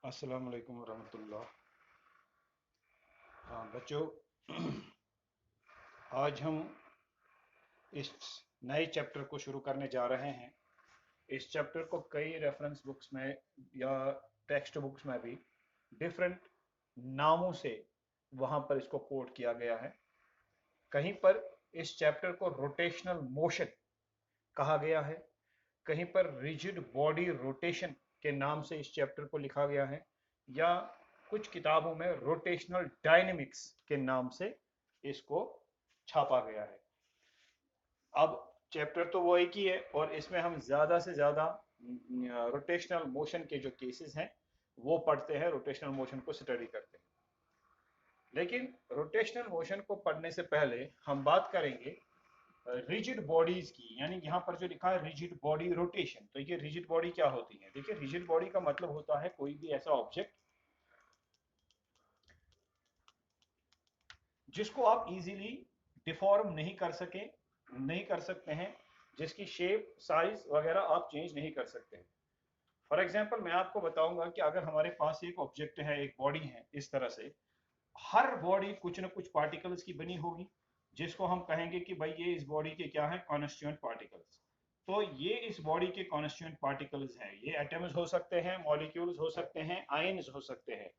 अस्सलाम वालेकुम रहमतुल्लाह। हाँ बच्चों, आज हम इस नए चैप्टर को शुरू करने जा रहे हैं। इस चैप्टर को कई रेफरेंस बुक्स में या टेक्स्ट बुक्स में भी डिफरेंट नामों से वहाँ पर इसको कोट किया गया है। कहीं पर इस चैप्टर को रोटेशनल मोशन कहा गया है, कहीं पर रिजिड बॉडी रोटेशन के नाम से इस चैप्टर को लिखा गया है, या कुछ किताबों में रोटेशनल डायनेमिक्स के नाम से इसको छापा गया है। अब चैप्टर तो वो एक ही है और इसमें हम ज़्यादा से ज़्यादा रोटेशनल मोशन के जो केसेस हैं वो पढ़ते हैं, रोटेशनल मोशन को स्टडी करते हैं। लेकिन रोटेशनल मोशन को पढ़ने से पहले हम बात करेंगे रिजिड बॉडीज की। यानी यहाँ पर जो लिखा है रिजिड बॉडी रोटेशन, तो ये रिजिड बॉडी क्या होती है? देखिए, रिजिड बॉडी का मतलब होता है कोई भी ऐसा ऑब्जेक्ट जिसको आप इजीली डिफॉर्म नहीं कर सकते हैं, जिसकी शेप साइज वगैरह आप चेंज नहीं कर सकते हैं। फॉर एग्जांपल मैं आपको बताऊंगा कि अगर हमारे पास एक ऑब्जेक्ट है, एक बॉडी है, इस तरह से हर बॉडी कुछ ना कुछ पार्टिकल्स की बनी होगी, जिसको हम कहेंगे कि भाई ये इस बॉडी के क्या है, कॉन्स्टिट्यूएंट पार्टिकल्स। तो ये इस बॉडी के कॉन्स्टिट्यूएंट पार्टिकल्स हैं। ये एटम्स हो सकते हैं, मॉलिक्यूल्स हो सकते हैं, आयन्स हो सकते हैं।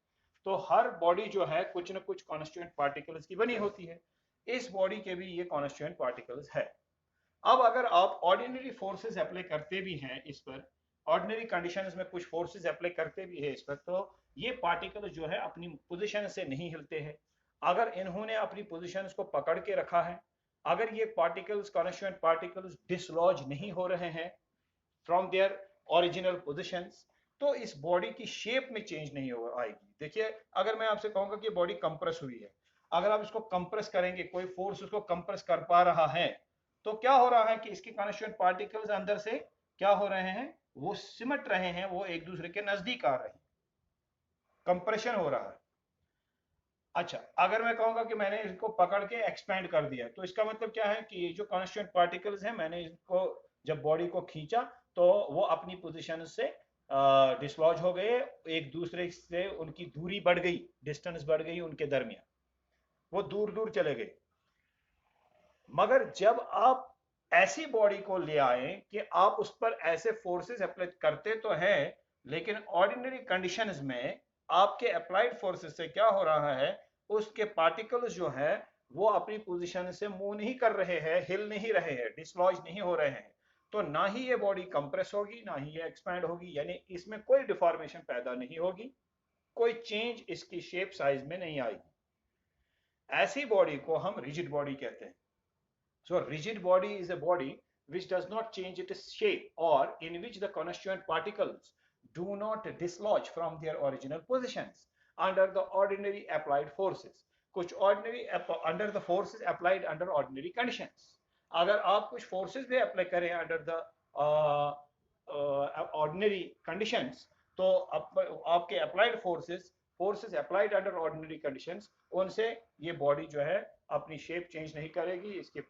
तो हर बॉडी जो है कुछ ना कुछ कॉन्स्टिट्यूएंट पार्टिकल्स की बनी होती है। इस बॉडी के भी ये कॉन्स्टिट्यूएंट पार्टिकल्स है। अब अगर आप ऑर्डिनरी फोर्सेस अप्लाई करते भी हैं इस पर, ऑर्डिनरी कंडीशंस में कुछ फोर्सेस अप्लाई करते भी है इस पर, तो ये पार्टिकल जो है अपनी पोजीशन से नहीं हिलते हैं। अगर इन्होंने अपनी पोजीशंस को पकड़ के रखा है, अगर ये पार्टिकल्स, कॉन्स्टिट्यूएंट पार्टिकल्स डिसलॉज नहीं हो रहे हैं फ्रॉम देयर ओरिजिनल पोजीशंस, तो इस बॉडी की शेप में चेंज नहीं हो आएगी। देखिए, अगर मैं आपसे कहूंगा कि बॉडी कंप्रेस हुई है, अगर आप इसको कंप्रेस करेंगे, कोई फोर्स उसको कंप्रेस कर पा रहा है, तो क्या हो रहा है कि इसके कॉन्स्टिट्यूएंट पार्टिकल्स अंदर से क्या हो रहे हैं, वो सिमट रहे हैं, वो एक दूसरे के नजदीक आ रहे हैं, कंप्रेशन हो रहा है। अच्छा, अगर मैं कहूंगा कि मैंने इसको पकड़ के एक्सपेंड कर दिया, तो इसका मतलब क्या है कि ये जो कॉन्स्टिट्यूएंट पार्टिकल्स हैं, मैंने इसको जब बॉडी को खींचा तो वो अपनी पोजीशन से डिसलॉज हो गए, एक दूसरे से उनकी दूरी बढ़ गई, डिस्टेंस बढ़ गई उनके दरमियान, वो दूर दूर चले गए। मगर जब आप ऐसी बॉडी को ले आए कि आप उस पर ऐसे फोर्सेस अप्लाई करते तो हैं, लेकिन ऑर्डिनरी कंडीशंस में आपके अप्लाइड फोर्सेस से क्या हो रहा है, उसके पार्टिकल्स जो है वो अपनी पोजीशन से मूव नहीं कर रहे हैं, हिल नहीं रहे हैं, डिसलॉज नहीं हो रहे हैं, तो ना ही ये बॉडी कंप्रेस होगी, ना ही ये एक्सपैंड होगी। यानी इसमें कोई डिफॉर्मेशन पैदा नहीं होगी, कोई चेंज इसकी शेप साइज में नहीं आएगी। ऐसी बॉडी को हम रिजिड बॉडी कहते हैं। So a rigid body is a body which does not change its shape, or in which the constituent particles do not dislodge from their original positions under the ordinary applied forces. कुछ ordinary under the forces applied under ordinary conditions. अगर आप कुछ forces भी apply करें under the ordinary conditions, तो आपके applied forces applied under ordinary conditions, उनसे ये बॉडी जो है अपनी शेप चेंज नहीं करेगी, इसके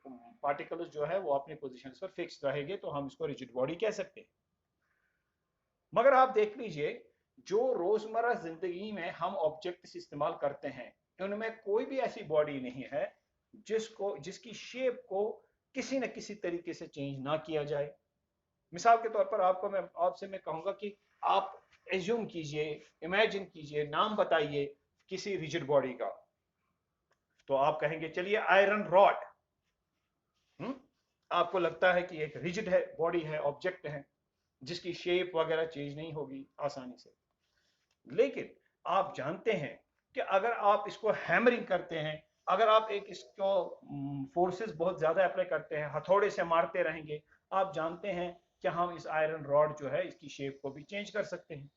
पार्टिकल्स जो है वो अपनी पोजीशन पर फिक्स रहेंगे, तो हम इसको रिजिड बॉडी कह सकते हैं। मगर आप देख लीजिए, जो रोजमर्रा जिंदगी में हम ऑब्जेक्ट्स इस्तेमाल करते हैं, उनमें कोई भी ऐसी बॉडी नहीं है जिसकी शेप को किसी न किसी तरीके से चेंज ना किया जाए। मिसाल के तौर पर आपसे मैं कहूंगा कि आप एज्यूम कीजिए, इमेजिन कीजिए, नाम बताइए किसी रिजिड बॉडी का, तो आप कहेंगे चलिए आयरन रॉड। आपको लगता है कि एक रिजिड है, बॉडी है, ऑब्जेक्ट है, जिसकी शेप वगैरह चेंज नहीं होगी आसानी से। लेकिन आप जानते हैं कि अगर आप इसको हैमरिंग करते हैं, अगर आप एक इसको फोर्सेस बहुत ज्यादा अप्लाई करते हैं, हथौड़े से मारते रहेंगे, आप जानते हैं कि हम इस आयरन रॉड जो है इसकी शेप को भी चेंज कर सकते हैं।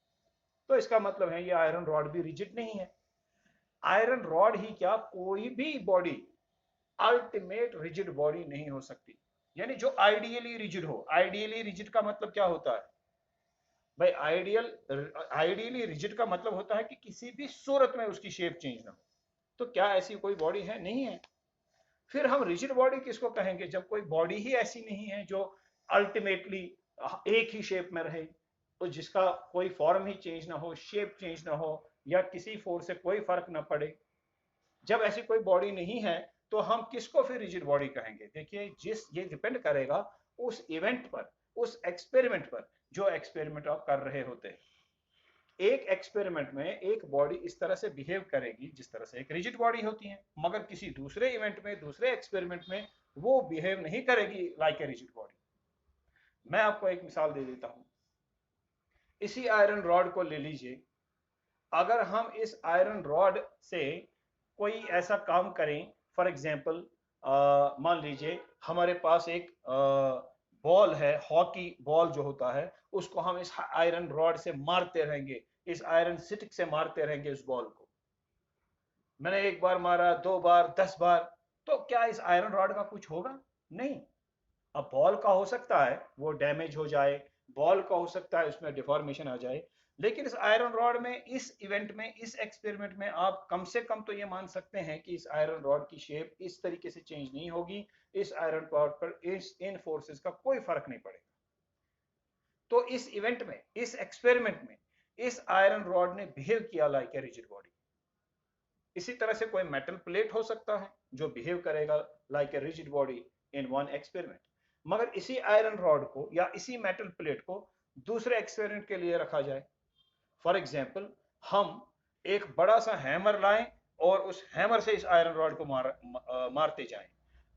तो इसका मतलब है ये आयरन रॉड भी रिजिड नहीं है। आयरन रॉड ही क्या, कोई भी बॉडी अल्टीमेट रिजिड बॉडी नहीं हो सकती। यानी जो आइडियली रिजिड हो, आइडियली रिजिड का मतलब क्या होता है भाई? आइडियली रिजिड का मतलब होता है कि किसी भी सूरत में उसकी शेप चेंज ना हो। तो क्या ऐसी कोई बॉडी है? नहीं है। फिर हम रिजिड बॉडी किसको कहेंगे? जब कोई बॉडी ही ऐसी नहीं है जो अल्टीमेटली एक ही शेप में रहे। और जिसका कोई फॉर्म ही चेंज ना हो, शेप चेंज ना हो, या किसी फोर्स से कोई फर्क ना पड़े, जब ऐसी कोई बॉडी नहीं है तो हम किसको फिर रिजिड बॉडी कहेंगे? देखिए, ये डिपेंड करेगा उस इवेंट पर, उस एक्सपेरिमेंट पर, जो एक्सपेरिमेंट आप कर रहे होते हैं। एक एक्सपेरिमेंट में एक बॉडी इस तरह से बिहेव करेगी जिस तरह से एक रिजिड बॉडी होती है, मगर किसी दूसरे इवेंट में, दूसरे एक्सपेरिमेंट में वो बिहेव नहीं करेगी लाइक ए रिजिड बॉडी। मैं आपको एक मिसाल दे देता हूं। इसी आयरन रॉड को ले लीजिए। अगर हम इस आयरन रॉड से कोई ऐसा काम करें, फॉर एग्जाम्पल मान लीजिए हमारे पास एक बॉल है, हॉकी बॉल जो होता है, उसको हम इस आयरन रॉड से मारते रहेंगे, इस आयरन स्टिक से मारते रहेंगे उस बॉल को। मैंने एक बार मारा, 2 बार, 10 बार, तो क्या इस आयरन रॉड का कुछ होगा? नहीं। अब बॉल का हो सकता है वो डैमेज हो जाए, बॉल का हो सकता है उसमें डिफॉर्मेशन आ जाए, लेकिन इस आयरन रॉड में, इस इवेंट में, इस एक्सपेरिमेंट में आप कम से कम तो ये मान सकते हैं कि इस आयरन रॉड की शेप इस तरीके से चेंज नहीं होगी, इस आयरन रॉड पर इन फोर्सेस का कोई फर्क नहीं पड़ेगा। तो इस इवेंट में, इस एक्सपेरिमेंट में, इस आयरन रॉड ने बिहेव किया लाइक ए रिजिड बॉडी। इसी तरह से कोई मेटल प्लेट हो सकता है जो बिहेव करेगा like a rigid body in one experiment, मगर इसी आयरन रॉड को या इसी मेटल प्लेट को दूसरे एक्सपेरिमेंट के लिए रखा जाए। फॉर एग्जाम्पल, हम एक बड़ा सा हैमर लाएं और उस हैमर से इस आयरन रॉड को मारते जाएं।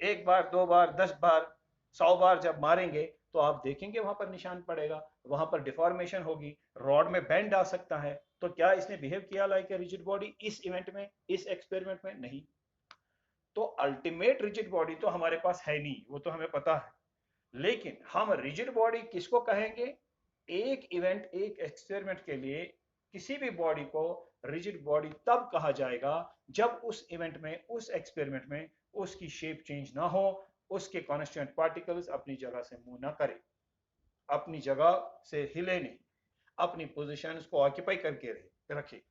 1 बार, 2 बार, 10 बार, 100 बार जब मारेंगे तो आप देखेंगे वहां पर निशान पड़ेगा, वहां पर डिफॉर्मेशन होगी, रॉड में बेंड आ सकता है। तो क्या इसने बिहेव किया लाइक ए रिजिड बॉडी इस इवेंट में, इस एक्सपेरिमेंट में? नहीं। तो अल्टीमेट रिजिड बॉडी तो हमारे पास है नहीं, वो तो हमें पता है, लेकिन हम रिजिड बॉडी किसको कहेंगे? एक इवेंट, एक एक्सपेरिमेंट के लिए किसी भी बॉडी को रिजिड बॉडी तब कहा जाएगा जब उस इवेंट में, उस एक्सपेरिमेंट में उसकी शेप चेंज ना हो, उसके कांस्टेंट पार्टिकल्स अपनी जगह से मूव ना करें, अपनी जगह से हिले नहीं, अपनी पोजीशंस को ऑक्यूपाई करके रखे।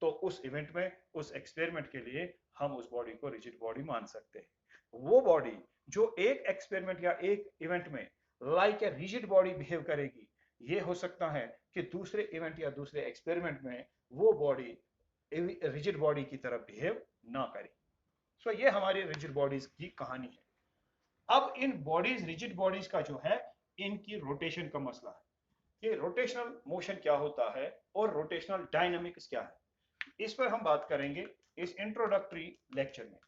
तो उस इवेंट में, उस एक्सपेरिमेंट के लिए हम उस बॉडी को रिजिड बॉडी मान सकते हैं। वो बॉडी जो एक एक्सपेरिमेंट या एक इवेंट में like a rigid body behave करेगी, ये हो सकता है कि दूसरे इवेंट या दूसरे एक्सपेरिमेंट में वो बॉडी रिजिड बॉडी की तरह बिहेव ना करे। सो ये हमारी रिजिड बॉडीज की कहानी है। अब इन बॉडीज, रिजिड बॉडीज का जो है, इनकी रोटेशन का मसला है कि रोटेशनल मोशन क्या होता है और रोटेशनल डायनामिक्स क्या है। इस पर हम बात करेंगे इस इंट्रोडक्टरी लेक्चर में।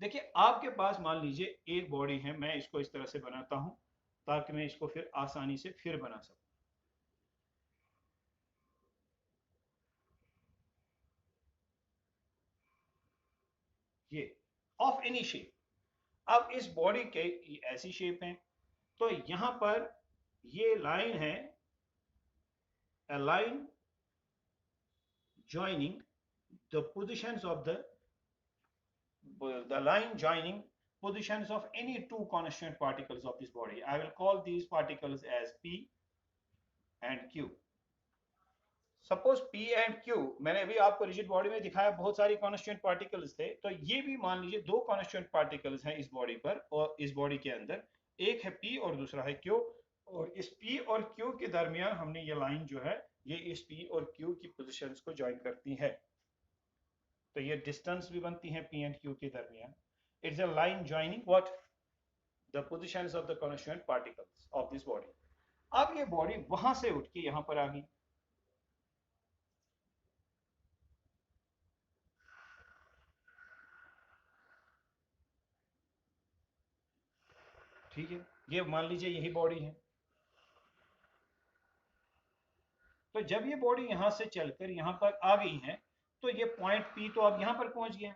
देखिए, आपके पास मान लीजिए एक बॉडी है, मैं इसको इस तरह से बनाता हूं ताकि मैं इसको फिर आसानी से फिर बना सकूं। ये ऑफ एनी शेप। अब इस बॉडी के ऐसी शेप है, तो यहां पर ये लाइन है, a line joining the positions of the line joining positions of any two constant particles of this body. I will call these particles as P and Q. Suppose P and Q, मैंने अभी आपको rigid body में दिखाया बहुत सारी constant particles थे, तो ये भी मान लीजिए 2 कॉन्स्टेंट पार्टिकल्स हैं इस बॉडी पर, और इस बॉडी के अंदर एक है P और दूसरा है Q, और इस P और Q के दरमियान हमने ये लाइन जो है, ये इस P और Q की पोजीशंस को ज्वाइन करती है, तो ये डिस्टेंस भी बनती है P एंड Q के दरमियान। It's a line joining what, the positions of the constant particles of this body. अब ये बॉडी वहां से उठ के यहां पर आ गई, ठीक है, ये मान लीजिए यही बॉडी है। तो जब ये बॉडी यहां से चलकर यहां पर आ गई है, तो ये पॉइंट P तो अब यहां पर पहुंच गया,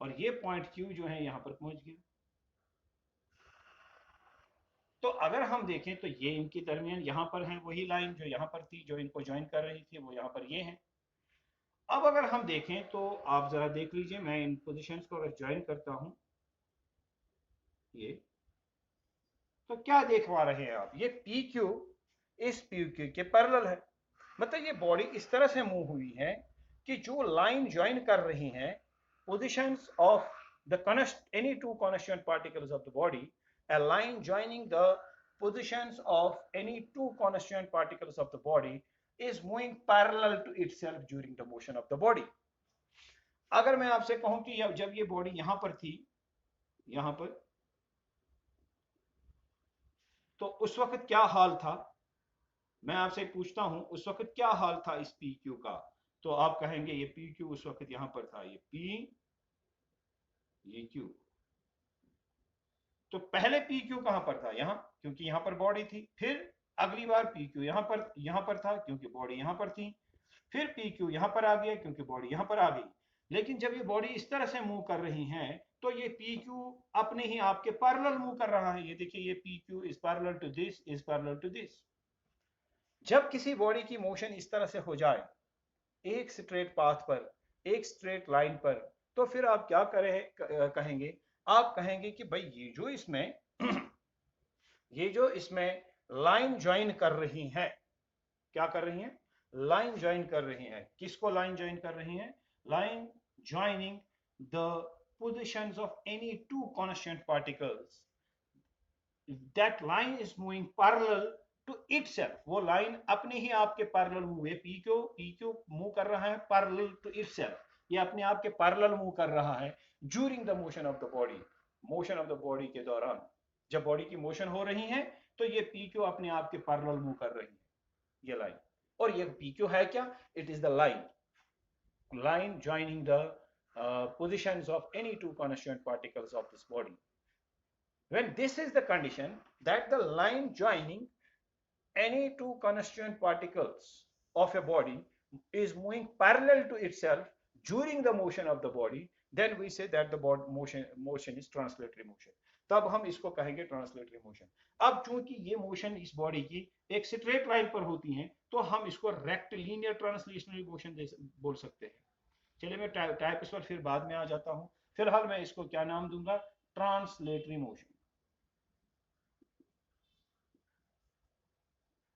और ये पॉइंट Q जो है यहां पर पहुंच गया। तो अगर हम देखें तो ये इनके दरमियान यहां पर है वही लाइन जो यहां पर थी, जो इनको ज्वाइन कर रही थी, वो यहां पर ये है। अब अगर हम देखें तो आप जरा देख लीजिए, मैं इन पोजीशंस को अगर ज्वाइन करता हूं ये, तो क्या देख पा रहे हैं आप? ये PQ इस PQ के पैरेलल है। मतलब ये बॉडी इस तरह से मूव हुई है कि जो लाइन ज्वाइन कर रही हैं positions of the any two constant particles of the body, a line joining the positions of any two constituent particles of the body is moving parallel to itself during the motion of the body. अगर मैं आपसे कहूं कि जब ये body यहां पर थी, यहां पर, तो उस वक्त क्या हाल था, मैं आपसे पूछता हूं उस वक्त क्या हाल था इस पी क्यू का, तो आप कहेंगे ये पी क्यू उस वक्त यहां पर था, ये पी, ये क्यू। तो पहले पी क्यू कहां पर था, यहां, क्योंकि यहां पर बॉडी थी। फिर अगली बार पी क्यू यहां पर था क्योंकि बॉडी यहां पर थी। फिर पी क्यू यहां पर आ गया क्योंकि बॉडी यहां पर आ गई। लेकिन जब ये बॉडी इस तरह से मूव कर रही है तो ये पी क्यू अपने ही आपके पैरेलल मूव कर रहा है। ये देखिए, ये P Q is parallel to this, is parallel to this. जब किसी बॉडी की मोशन इस तरह से हो जाए एक स्ट्रेट पाथ पर, एक स्ट्रेट लाइन पर, तो फिर आप क्या कहेंगे, आप कहेंगे कि भाई ये जो इसमें ये जो इसमें लाइन ज्वाइन कर रही है, क्या कर रही है, लाइन ज्वाइन कर रही है। किसको लाइन ज्वाइन कर रही है, line joining the positions of any two constant particles, that line is moving parallel to itself। वो लाइन अपने ही आपके पैरेलल मूव है। पी क्यू मूव कर रहा है पैरेलल टू itself, ये अपने आप के पैरेलल मूव कर रहा है during the motion of the body, motion of the body के दौरान। जब बॉडी की मोशन हो रही है तो ये पी क्यू अपने आप के पैरेलल मूव कर रही है, ये लाइन। और ये पी क्यू है क्या, it is the line joining the positions of any two constituent particles of this body. When this is the condition that the line joining any two constituent particles of a body is moving parallel to itself during the motion of the body, then we say that the motion is translatory motion। तब हम इसको कहेंगे translatory motion. अब चूंकि ये motion इस body की एक स्ट्रेट लाइन पर होती है तो हम इसको रेक्टिलिनियर ट्रांसलेशनल मोशन बोल सकते हैं। चलिए मैं टाइप्स पर फिर बाद में आ जाता हूं। फिलहाल मैं इसको क्या नाम दूंगा, ट्रांसलेटरी मोशन।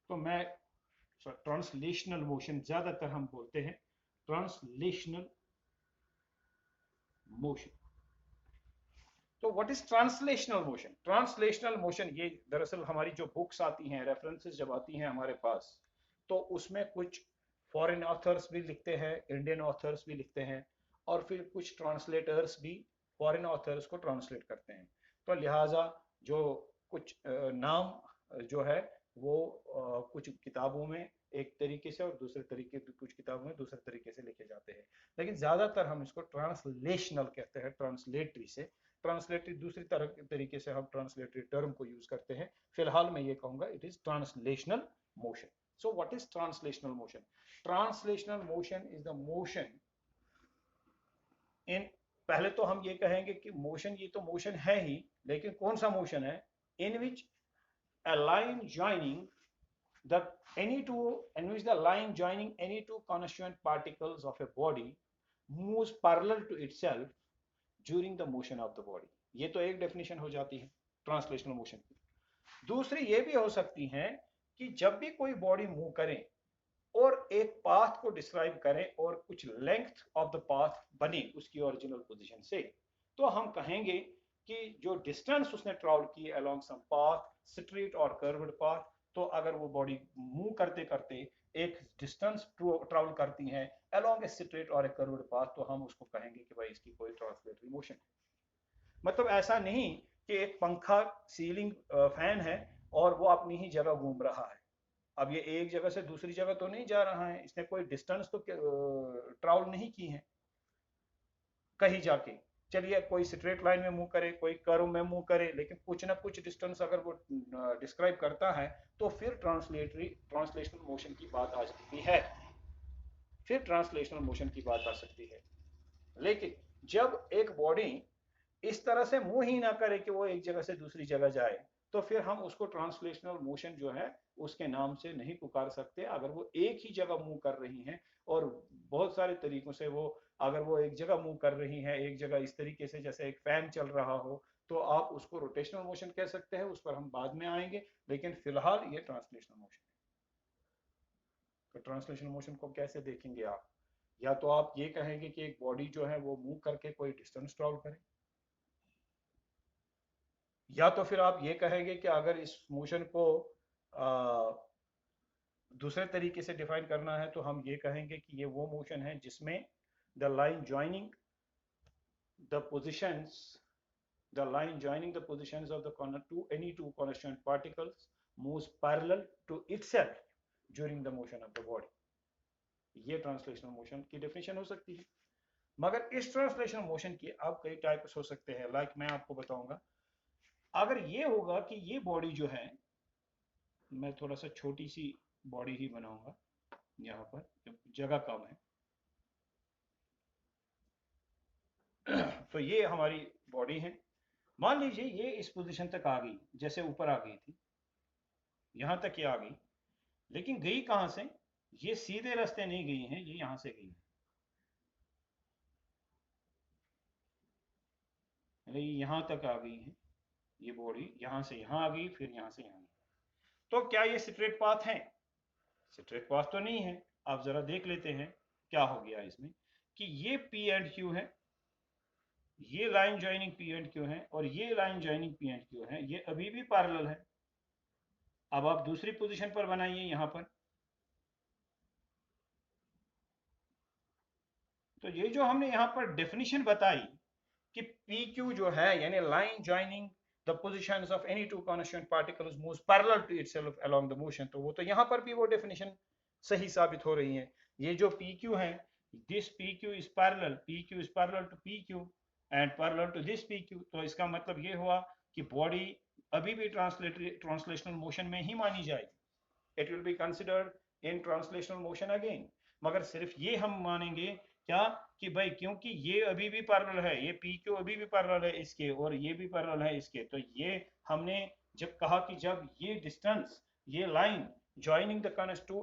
तो मैं ट्रांसलेशनल मोशन ज्यादातर हम बोलते हैं, ट्रांसलेशनल मोशन। तो what is translational motion, translational motion ये दरअसल हमारी जो बुक्स आती हैं, रेफरेंसेस जब आती हैं हमारे पास, तो उसमें कुछ फॉरेन ऑथर्स भी लिखते हैं, इंडियन ऑथर्स भी लिखते हैं, और फिर कुछ ट्रांसलेटर्स भी फॉरेन ऑथर्स को ट्रांसलेट करते हैं। तो लिहाजा जो कुछ नाम जो है वो कुछ किताबों में एक तरीके से और दूसरे तरीके, कुछ किताबों में दूसरे तरीके से लिखे जाते हैं, लेकिन ज्यादातर हम इसको ट्रांसलेशनल कहते हैं, ट्रांसलेटरी से। ट्रांसलेटरी दूसरी तरीके से हम ट्रांसलेटरी टर्म को यूज करते हैं। फिलहाल मैं ये कहूंगा it is translational motion. So what is translational motion? Translational motion is the motion in, पहले तो हम ये कहेंगे कि मोशन, ये तो मोशन है ही, लेकिन कौन सा मोशन है, in which a line joining the in which the line joining any two constituent particles of a body moves parallel to itself during the motion of the body। ये तो एक डेफिनेशन हो जाती है ट्रांसलेशनल मोशन की। दूसरी ये भी हो सकती है कि जब भी कोई बॉडी मूव करे और एक पाथ को डिस्क्राइब करें और कुछ लेंथ ऑफ द पाथ बने उसकी ओरिजिनल पोजीशन से, तो हम कहेंगे कि जो डिस्टेंस उसने ट्रैवल की अलोंग सम पाथ, स्ट्रेट और कर्व्ड पाथ, तो अगर वो बॉडी मूव करते करते एक डिस्टेंस ट्रैवल करती है अलोंग ए स्ट्रेट और ए कर्व्ड पाथ, तो हम उसको कहेंगे कि भाई इसकी कोई ट्रांसलेटरी मोशन है। मतलब ऐसा नहीं कि एक पंखा, सीलिंग फैन है और वो अपनी ही जगह घूम रहा है। अब ये एक जगह से दूसरी जगह तो नहीं जा रहा है, इसने कोई डिस्टेंस तो ट्रैवल नहीं की है कहीं जाके। चलिए कोई स्ट्रेट लाइन में मूव करे, कोई कर्व में मूव करे, लेकिन कुछ ना कुछ डिस्टेंस अगर वो डिस्क्राइब करता है तो फिर ट्रांसलेशनल मोशन की बात आ सकती है, फिर ट्रांसलेशनल मोशन की बात आ सकती है। लेकिन जब एक बॉडी इस तरह से मूव ही ना करे कि वो एक जगह से दूसरी जगह जाए, तो फिर हम उसको ट्रांसलेशनल मोशन जो है उसके नाम से नहीं पुकार सकते। अगर वो एक ही जगह मूव कर रही हैं और बहुत सारे तरीकों से वो, अगर वो एक जगह मूव कर रही हैं, एक जगह इस तरीके से जैसे एक फैन चल रहा हो, तो आप उसको रोटेशनल मोशन कह सकते हैं, उस पर हम बाद में आएंगे, लेकिन फिलहाल ये ट्रांसलेशनल मोशन है। तो ट्रांसलेशनल मोशन को कैसे देखेंगे आप, या तो आप ये कहेंगे कि एक बॉडी जो है वो मूव करके कोई डिस्टेंस ट्रैवल करे, या तो फिर आप ये कहेंगे कि अगर इस मोशन को दूसरे तरीके से डिफाइन करना है तो हम ये कहेंगे कि ये वो मोशन है जिसमें the line joining the positions the line joining the positions of the any two constituent particles moves parallel to itself during the motion of the body. ये ट्रांसलेशनल मोशन की डेफिनेशन हो सकती है। मगर इस ट्रांसलेशनल मोशन की अब कई टाइप्स हो सकते हैं। लाइक मैं आपको बताऊंगा, अगर ये होगा कि ये बॉडी जो है, मैं थोड़ा सा छोटी सी बॉडी ही बनाऊंगा यहाँ पर, जगह कम है। तो ये हमारी बॉडी है। मान लीजिए ये इस पोजीशन तक आ गई, जैसे ऊपर आ गई थी, यहां तक ये आ गई, लेकिन गई कहां से? ये सीधे रास्ते नहीं गई हैं, ये यहां से गई है। यहां तक आ गई है ये बॉडी, यहां से यहां आ गई, फिर यहां से यहां गई। तो क्या ये स्ट्रेट पाथ है? स्ट्रेट पाथ तो नहीं है। आप जरा देख लेते हैं क्या हो गया इसमें, कि ये पी एंड क्यू है, ये line joining P and Q है, और ये line joining P and Q है, ये अभी भी पैरेलल है। अब आप दूसरी पोजीशन पर बनाइए यहां पर, तो ये जो हमने यहां पर डेफिनेशन बताई कि पी क्यू जो है, यानी line joining the positions of any two constituent particles moves parallel to itself along the motion, तो वो तो यहां पर भी वो डेफिनेशन सही साबित हो रही है। ये जो पी क्यू है, this P Q is parallel, P Q is parallel to P Q and parallel to this P Q. तो इसका मतलब ये हुआ कि बॉडी अभी भी ट्रांसलेशनल मोशन में ही मानी जाएगी। It will be considered in translational motion again. मगर सिर्फ ये हम मानेंगे क्या, कि भाई क्योंकि ये अभी भी पैरेलल है, ये पी क्यू अभी भी पैरेलल है इसके, और ये भी पैरेलल है इसके, तो ये हमने जब कहा कि जब ये डिस्टेंस, ये line joining the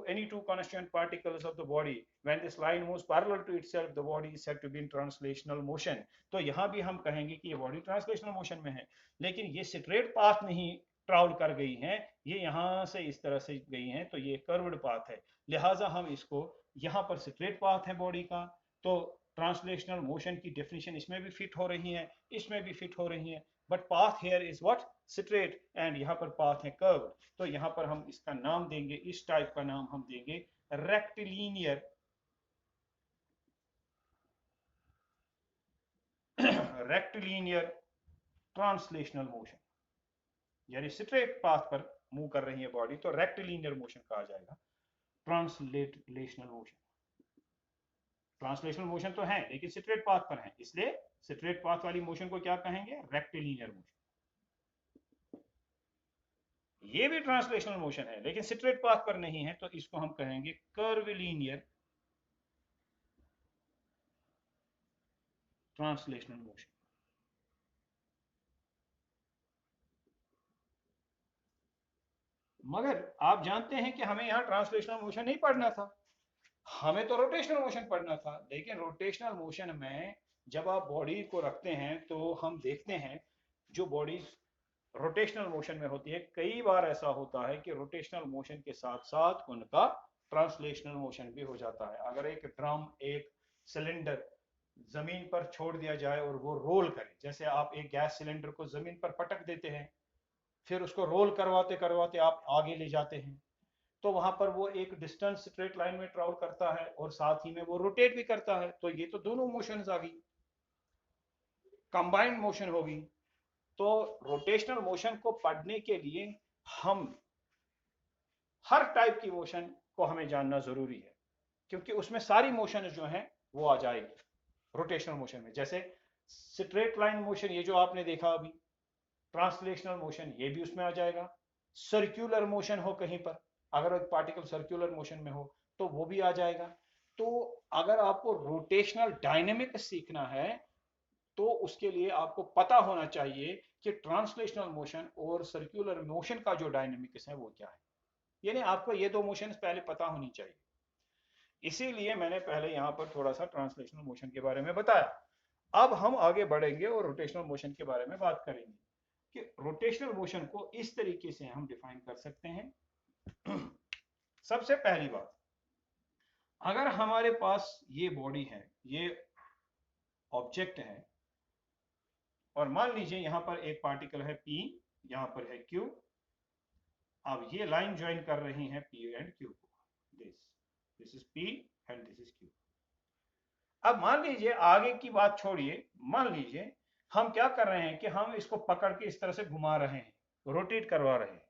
any two constituent particles of the body, when this line moves parallel to itself, the body is said to be in translational motion। तो यहाँ भी हम कहेंगे कि ये बॉडी ट्रांसलेशनल मोशन में है, लेकिन ये स्ट्रेट पाथ नहीं ट्रैवल कर गई हैं, ये यहाँ से इस तरह से गई हैं, तो ये कर्व्ड पाथ है। लिहाजा हम इसको, यहाँ पर स्ट्रेट पाथ है बॉडी का, तो ट्रांसलेशनल मोशन की डेफिनेशन इसमें भी फिट हो रही है, इसमें भी फिट हो रही है। But path here is what? Straight, and यहाँ पर पाथ है कर्व। तो यहाँ पर हम इसका नाम देंगे, इस टाइप का नाम हम देंगे रेक्टिलिनियर रेक्टिलिनियर ट्रांसलेशनल मोशन, यानी स्ट्रेट पाथ पर मूव कर रही है बॉडी, तो रेक्टिलिनियर मोशन कहा जाएगा, ट्रांसलेशनल मोशन। ट्रांसलेशनल मोशन तो है लेकिन स्ट्रेट पाथ पर है, इसलिए स्ट्रेट पाथ वाली मोशन को क्या कहेंगे? Rectilinear motion. ये भी ट्रांसलेशनल मोशन है लेकिन स्ट्रेट पाथ पर नहीं है, तो इसको हम कहेंगे कर्विलिनियर ट्रांसलेशनल मोशन। मगर आप जानते हैं कि हमें यहां ट्रांसलेशनल मोशन नहीं पढ़ना था, हमें तो रोटेशनल मोशन पढ़ना था। लेकिन रोटेशनल मोशन में जब आप बॉडी को रखते हैं तो हम देखते हैं जो बॉडीज रोटेशनल मोशन में होती है, कई बार ऐसा होता है कि रोटेशनल मोशन के साथ साथ उनका ट्रांसलेशनल मोशन भी हो जाता है। अगर एक ड्रम, एक सिलेंडर जमीन पर छोड़ दिया जाए और वो रोल करे, जैसे आप एक गैस सिलेंडर को जमीन पर पटक देते हैं, फिर उसको रोल करवाते करवाते आप आगे ले जाते हैं, तो वहां पर वो एक डिस्टेंस स्ट्रेट लाइन में ट्रैवल करता है और साथ ही में वो रोटेट भी करता है। तो ये तो दोनों मोशंस आ गई, कंबाइंड मोशन होगी। तो रोटेशनल मोशन को पढ़ने के लिए हम हर टाइप की मोशन को हमें जानना जरूरी है, क्योंकि उसमें सारी मोशन जो है वो आ जाएगी रोटेशनल मोशन में। जैसे स्ट्रेट लाइन मोशन, ये जो आपने देखा अभी, ट्रांसलेशनल मोशन ये भी उसमें आ जाएगा। सर्कुलर मोशन हो कहीं पर, अगर एक पार्टिकल सर्कुलर मोशन में हो तो वो भी आ जाएगा। तो अगर आपको रोटेशनल डायनेमिक सीखना है तो उसके लिए आपको पता होना चाहिए कि ट्रांसलेशनल मोशन और सर्कुलर मोशन का जो डायनेमिक्स है वो क्या है, यानी आपको ये दो मोशंस पहले पता होनी चाहिए। इसीलिए मैंने पहले यहां पर थोड़ा सा ट्रांसलेशनल मोशन के बारे में बताया। अब हम आगे बढ़ेंगे और रोटेशनल मोशन के बारे में बात करेंगे कि रोटेशनल मोशन को इस तरीके से हम डिफाइन कर सकते हैं। सबसे पहली बात, अगर हमारे पास ये बॉडी है, ये ऑब्जेक्ट है, और मान लीजिए यहां पर एक पार्टिकल है P यहाँ पर है Q। अब ये लाइन ज्वाइन कर रही है P एंड Q को। This is P and this is Q। अब मान लीजिए, आगे की बात छोड़िए, मान लीजिए हम क्या कर रहे हैं कि हम इसको पकड़ के इस तरह से घुमा रहे हैं, रोटेट करवा रहे हैं,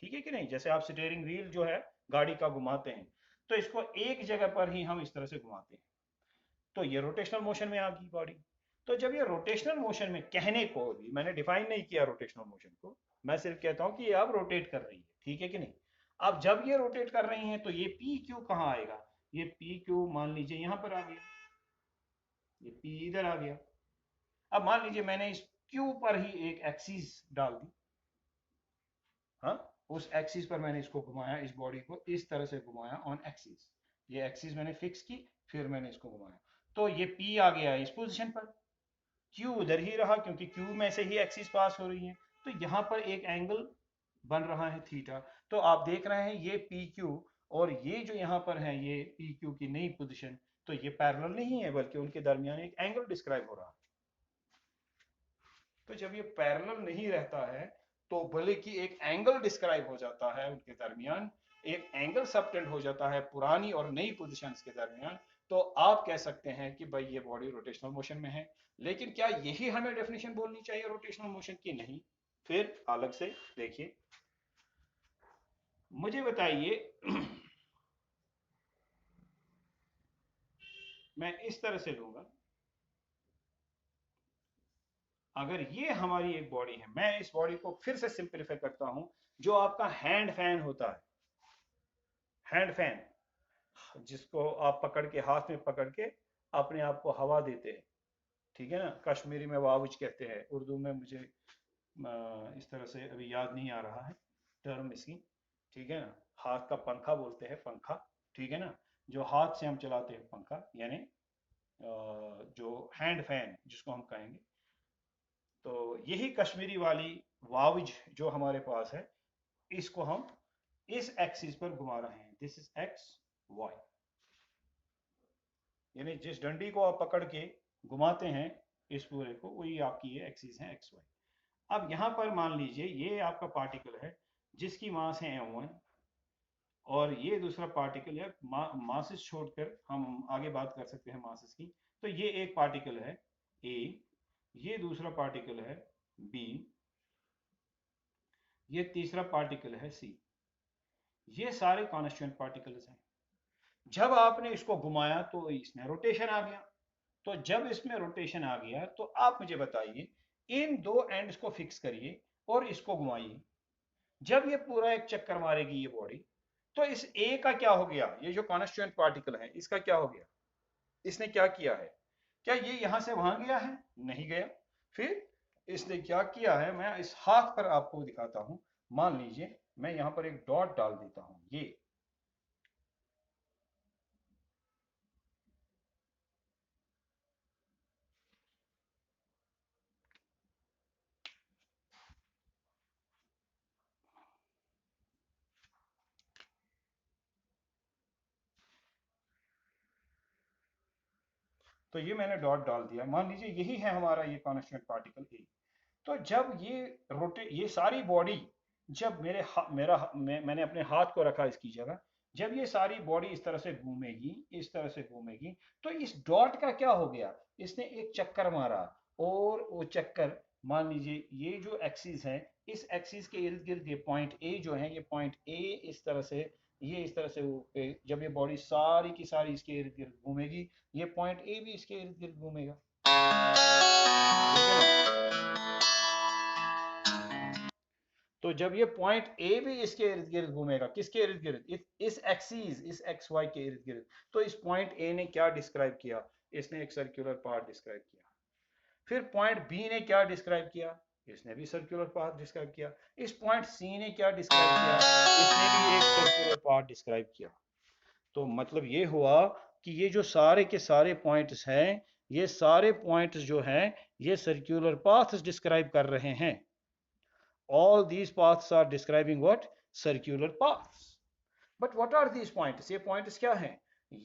ठीक है कि नहीं। जैसे आप स्टीयरिंग व्हील जो है गाड़ी का घुमाते हैं, तो इसको एक जगह पर ही हम इस तरह से घुमाते हैं, तो ये रोटेशनल मोशन में आ गई बॉडी। तो जब ये रोटेशनल मोशन में, कहने को भी मैंने डिफाइन नहीं किया रोटेशनल मोशन को, मैं सिर्फ कहता हूं कि ये अब रोटेट कर रही है, ठीक है कि नहीं। अब जब ये रोटेट कर रही हैं तो ये पी क्यू कहाँ आएगा, ये पी क्यू मान लीजिए यहां पर आ गया, ये पी इधर आ गया। अब मान लीजिए मैंने इस क्यू पर ही एक एक्सिस डाल दी, हाँ, उस एक्सिस पर मैंने इसको घुमाया, इस बॉडी को इस तरह से घुमाया ऑन एक्सिस, ये एक्सिस मैंने फिक्स की, फिर मैंने इसको घुमाया, तो ये पी आ गया इस पोजीशन पर, क्यू उधर ही रहा क्योंकि क्यू में से ही एक्सिस पास हो रही है, तो यहाँ पर एक एंगल बन रहा है थीटा। तो आप देख रहे हैं ये पी क्यू और ये जो यहाँ पर है ये पी क्यू की नई पोजीशन, तो ये पैरेलल नहीं है बल्कि उनके दरमियान एक एंगल डिस्क्राइब हो रहा है। तो जब ये पैरेलल नहीं रहता है तो भले कि एक एंगल डिस्क्राइब हो जाता है उनके दरमियान, एक एंगल सबटेंड हो जाता है पुरानी और नई पोजीशंस के दरमियान, तो आप कह सकते हैं कि भाई ये बॉडी रोटेशनल मोशन में है। लेकिन क्या यही हमें डेफिनेशन बोलनी चाहिए रोटेशनल मोशन की? नहीं, फिर अलग से देखिए, मुझे बताइए मैं इस तरह से लूंगा, अगर ये हमारी एक बॉडी है, मैं इस बॉडी को फिर से सिंप्लीफाई करता हूं, जो आपका हैंड फैन होता है, हैंड फैन जिसको आप पकड़ के, हाथ में पकड़ के अपने आप को हवा देते हैं, ठीक है ना, कश्मीरी में वावुज कहते हैं, उर्दू में मुझे इस तरह से अभी याद नहीं आ रहा है टर्म इसकी, ठीक है ना, हाथ का पंखा बोलते हैं, पंखा, ठीक है ना, जो हाथ से हम चलाते हैं पंखा, यानी जो हैंड फैन जिसको हम कहेंगे, तो यही कश्मीरी वाली वावज जो हमारे पास है, इसको हम इस एक्सिस पर घुमा रहे हैं, दिस इज एक्स वाई, यानी जिस डंडी को आप पकड़ के घुमाते हैं इस पूरे को, वही आपकी ये एक्सिस है एक्स वाई। अब यहां पर मान लीजिए ये आपका पार्टिकल है जिसकी मास है m1, और ये दूसरा पार्टिकल है, मासेस छोड़कर हम आगे बात कर सकते हैं मासेस की, तो ये एक पार्टिकल है A, ये दूसरा पार्टिकल है B, ये तीसरा पार्टिकल है C, ये सारे कॉन्स्टिट्यूएंट पार्टिकल्स हैं। जब आपने इसको घुमाया तो इसमें रोटेशन आ गया, तो जब इसमें रोटेशन आ गया तो आप मुझे बताइए, इन दो एंड्स को फिक्स करिए और इसको घुमाइए, जब ये पूरा एक चक्कर मारेगी ये बॉडी, तो इस ए का क्या हो गया, ये जो कॉन्स्टिट्यूएंट पार्टिकल है इसका क्या हो गया, इसने क्या किया है, क्या ये यहां से वहां गया है? नहीं गया। फिर इसने क्या किया है, मैं इस हाथ पर आपको दिखाता हूं, मान लीजिए मैं यहां पर एक डॉट डाल देता हूं, ये तो ये मैंने डॉट डाल दिया, मान लीजिए यही है हमारा ये कॉन्स्टिट्यूएंट पार्टिकल ए। तो जब ये ये सारी बॉडी, जब मैंने अपने हाथ को रखा इसकी जगह, जब ये सारी बॉडी इस तरह से घूमेगी, इस तरह से घूमेगी, तो इस डॉट का क्या हो गया, इसने एक चक्कर मारा, और वो चक्कर, मान लीजिए ये जो एक्सिस है, इस एक्सिस के इर्द गिर्द ये पॉइंट ए जो है, ये पॉइंट ए इस तरह से, ये इस तरह से जब ये बॉडी सारी की सारी इसके इर्द गिर्द घूमेगी, ये पॉइंट ए भी इसके इर्द गिर्द घूमेगा, तो जब ये पॉइंट ए भी इसके इर्द गिर्द घूमेगा, किसके इर्द गिर्द, इस एक्सिस, इस एक्स वाई के इर्द गिर्द, तो इस पॉइंट ए ने क्या डिस्क्राइब किया, इसने एक सर्कुलर पाथ डिस्क्राइब किया। फिर पॉइंट बी ने क्या डिस्क्राइब किया, इसने भी सर्कुलर पाथ डिस्क्राइब किया। इस पॉइंट सी ने क्या डिस्क्राइब किया, इसने भी एक सर्कुलर पाथ डिस्क्राइब किया। तो मतलब ये हुआ कि ये जो सारे के सारे पॉइंट्स हैं, ये सारे पॉइंट्स जो हैं ये सर्कुलर पाथ्स डिस्क्राइब कर रहे हैं। All these paths are describing what? Circular paths. But what are these points? ये points क्या हैं?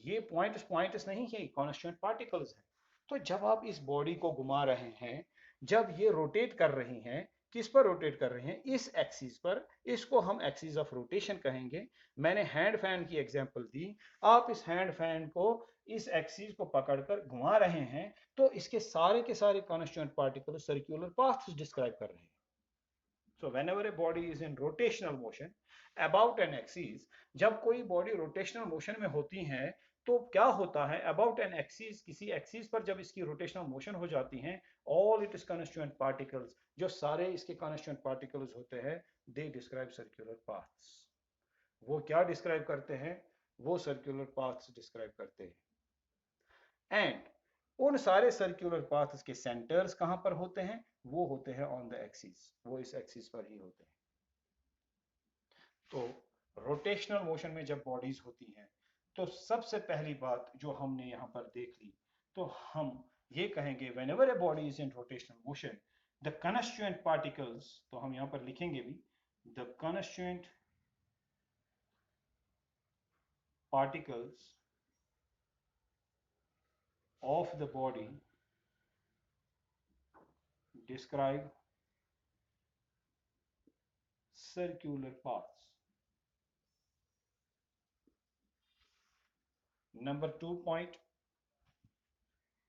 ये points नहीं है, constant particles हैं। तो जब आप इस बॉडी को घुमा रहे हैं, जब ये रोटेट कर रही हैं, किस पर रोटेट कर रहे हैं, इस एक्सिस पर, इसको हम एक्सिस ऑफ रोटेशन कहेंगे। मैंने हैंड फैन की एग्जांपल दी, आप इस हैंड फैन को इस एक्सिस को पकड़कर घुमा रहे हैं तो इसके सारे के सारे constituent particle circular paths describe कर रहे हैं। So whenever a body is in rotational motion about an axis, जब कोई बॉडी रोटेशनल मोशन में होती है तो क्या होता है, अबाउट एन एक्सिस, किसी एक्सिस पर जब इसकी रोटेशनल मोशन हो जाती है, all it is constituent particles, जो सारे इसके कॉन्स्टिट्यूएंट पार्टिकल्स होते हैं, दे डिस्क्राइब सर्कुलर पाथ्स। वो क्या डिस्क्राइब करते हैं, वो सर्कुलर पाथ्स डिस्क्राइब करते हैं। एंड उन सारे सर्कुलर पाथ्स के सेंटर्स कहां पर होते हैं, वो होते हैं ऑन द एक्सिस, वो इस एक्सिस पर ही होते हैं। तो रोटेशनल मोशन में जब बॉडीज होती हैं तो सबसे पहली बात जो हमने यहां पर देख ली, तो हम ये कहेंगे whenever a body is in rotational motion the constituent particles, तो हम यहां पर लिखेंगे भी the constituent particles of the body describe circular paths. Number 2 point,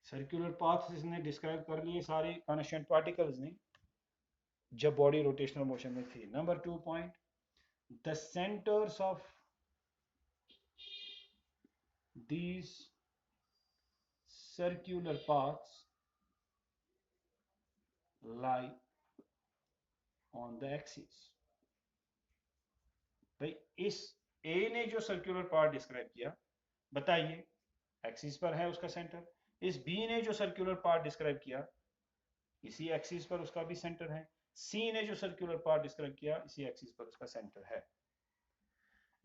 circular paths इसने डिस्क्राइब कर लिए सारे कॉन्स्टिट्यूएंट पार्टिकल्स ने जब बॉडी रोटेशनल मोशन में थी। Number 2 point, the centres of these circular paths lie on the axis। भाई इस ए ने जो सर्कुलर पाथ डिस्क्राइब किया, बताइए एक्सिस पर है उसका सेंटर। इस बी ने जो सर्कुलर पाथ डिस्क्राइब किया, इसी एक्सिस पर उसका भी सेंटर है। सी ने जो सर्कुलर पाथ डिस्क्राइब किया, इसी एक्सिस पर उसका सेंटर है।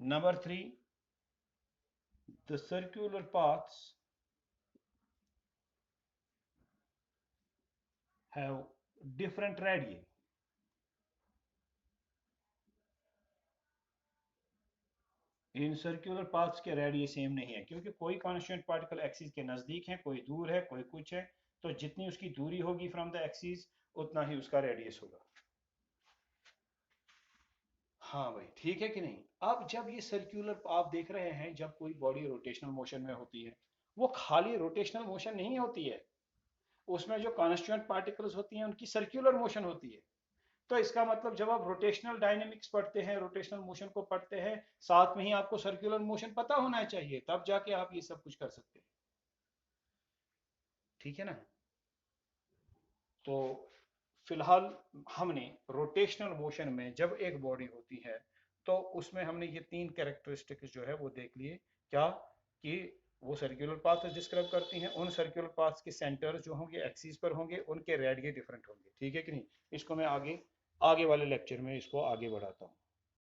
Number 3, the circular paths have different radii। In circular paths के रेडियस सेम नहीं है, क्योंकि कोई कॉन्स्टिट्यूएंट पार्टिकल एक्सिस के नजदीक है, कोई दूर है, कोई कुछ है, तो जितनी उसकी दूरी होगी फ्रॉम द एक्सिस उतना ही उसका रेडियस होगा। हाँ भाई, ठीक है कि नहीं। अब जब ये सर्कुलर आप देख रहे हैं, जब कोई बॉडी रोटेशनल मोशन में होती है, वो खाली रोटेशनल मोशन नहीं होती है, उसमें जो कॉन्स्टिट्यूएंट पार्टिकल्स होती हैं उनकी सर्कुलर मोशन होती है। तो इसका मतलब जब आप रोटेशनल डायनेमिक्स पढ़ते हैं, रोटेशनल मोशन को पढ़ते हैं, साथ में ही आपको सर्कुलर मोशन पता होना चाहिए, तब जाके आप ये सब कुछ कर सकते हैं। ठीक है ना। तो फिलहाल हमने रोटेशनल मोशन में जब एक बॉडी होती है तो उसमें हमने ये 3 कैरेक्टरिस्टिक्स जो है वो देख लिए, क्या कि वो सर्कुलर पाथ डिस्क्राइब करती हैं, उन सर्कुलर पाथ्स के सेंटर जो होंगे एक्सिस पर होंगे, उनके रेडियस डिफरेंट होंगे। ठीक है कि नहीं। इसको मैं आगे वाले लेक्चर में इसको आगे बढ़ाता हूँ।